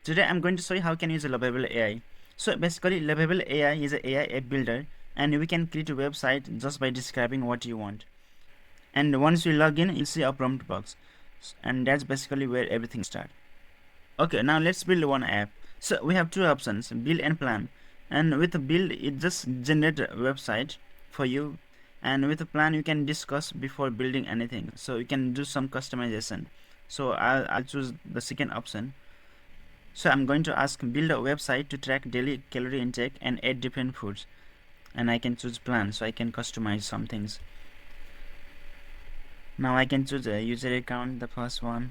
Today I'm going to show you how can use Lovable AI. So basically Lovable AI is an AI app builder, and we can create a website just by describing what you want. And once you log in, you'll see a prompt box, and that's basically where everything starts. Okay, now let's build one app. So we have two options, build and plan. And with build, it just generates a website for you, and with a plan you can discuss before building anything, so you can do some customization. So I'll choose the second option. So I'm going to ask build a website to track daily calorie intake and add different foods, and I can choose plan, so I can customize some things. Now I can choose a user account, the first one,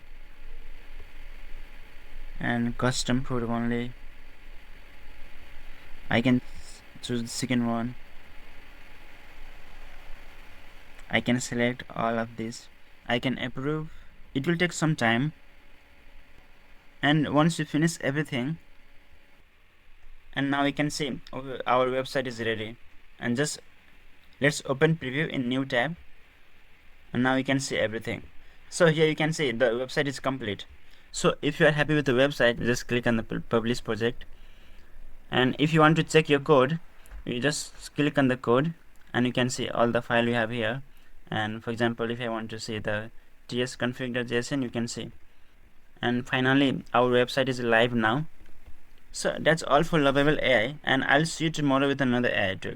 and custom food only. I can choose the second one. I can select all of this. I can approve. It will take some time, and once you finish everything, and now we can see our website is ready. And just let's open preview in new tab, and now you can see everything. So here you can see the website is complete. So if you are happy with the website, just click on the publish project, and if you want to check your code, you just click on the code, and you can see all the file you have here. And for example, if I want to see the tsconfig.json, you can see. And finally our website is live now. So that's all for Lovable AI, and I'll see you tomorrow with another AI tool.